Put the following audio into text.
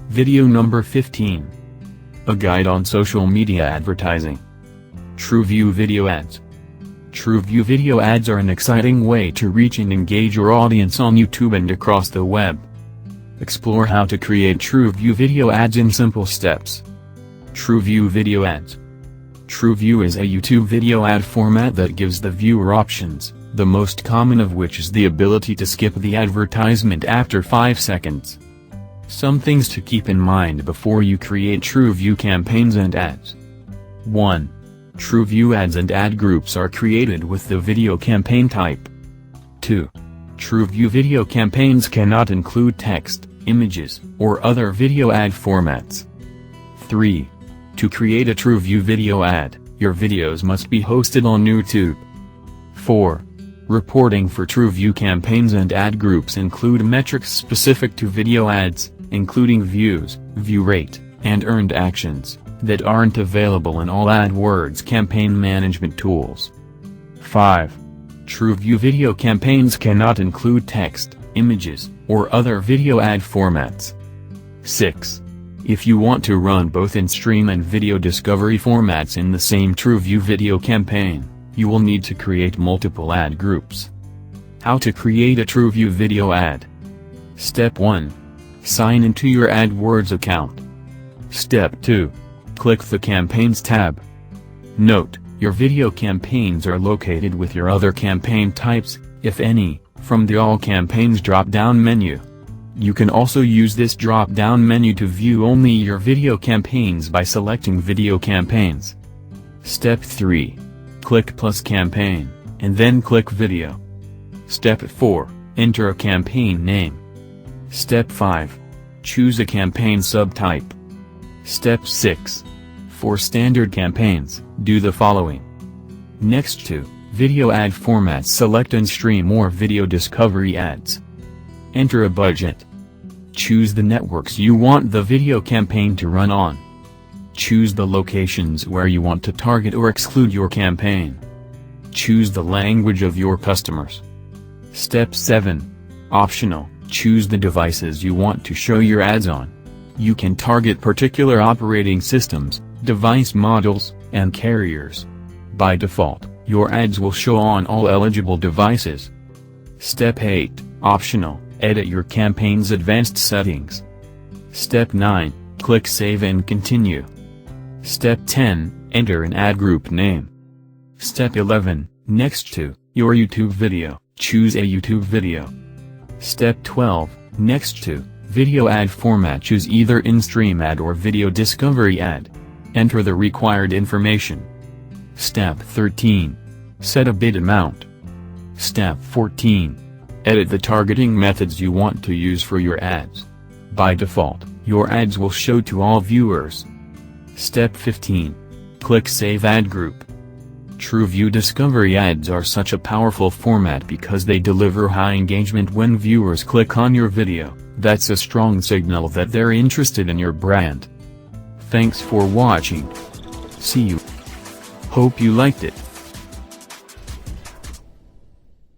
Video number 15. A guide on social media advertising. TrueView Video Ads. TrueView video ads are an exciting way to reach and engage your audience on YouTube and across the web. Explore how to create TrueView video ads in simple steps. TrueView Video Ads. TrueView is a YouTube video ad format that gives the viewer options, the most common of which is the ability to skip the advertisement after 5 seconds. Some things to keep in mind before you create TrueView campaigns and ads. 1. TrueView ads and ad groups are created with the video campaign type. 2. TrueView video campaigns cannot include text, images, or other video ad formats. 3. To create a TrueView video ad, your videos must be hosted on YouTube. 4. Reporting for TrueView campaigns and ad groups include metrics specific to video ads, including views, view rate, and earned actions, that aren't available in all AdWords campaign management tools. 5. TrueView video campaigns cannot include text, images, or other video ad formats. 6. If you want to run both in-stream and video discovery formats in the same TrueView video campaign, you will need to create multiple ad groups. How to create a TrueView video ad. Step 1. Sign into your AdWords account. Step 2. Click the Campaigns tab. Note, your video campaigns are located with your other campaign types, if any, from the All Campaigns drop-down menu. You can also use this drop-down menu to view only your video campaigns by selecting Video Campaigns. Step 3. Click Plus Campaign, and then click Video. Step 4. Enter a campaign name. Step 5. Choose a campaign subtype. Step 6. For standard campaigns, do the following. Next to video ad formats, select in-stream or video discovery ads. Enter a budget. Choose the networks you want the video campaign to run on. Choose the locations where you want to target or exclude your campaign. Choose the language of your customers. Step 7. Optional. Choose the devices you want to show your ads on. You can target particular operating systems, device models, and carriers. By default, your ads will show on all eligible devices. Step 8. Optional. Edit your campaign's advanced settings. Step 9. Click Save and Continue. Step 10. Enter an ad group name. Step 11. Next to your YouTube video, choose a YouTube video. Step 12. Next to video ad format, choose either in-stream ad or video discovery ad. Enter the required information. Step 13. Set a bid amount. Step 14. Edit the targeting methods you want to use for your ads. By default, your ads will show to all viewers. Step 15. Click Save Ad Group. TrueView discovery ads are such a powerful format because they deliver high engagement when viewers click on your video. That's a strong signal that they're interested in your brand. Thanks for watching. See you. Hope you liked it.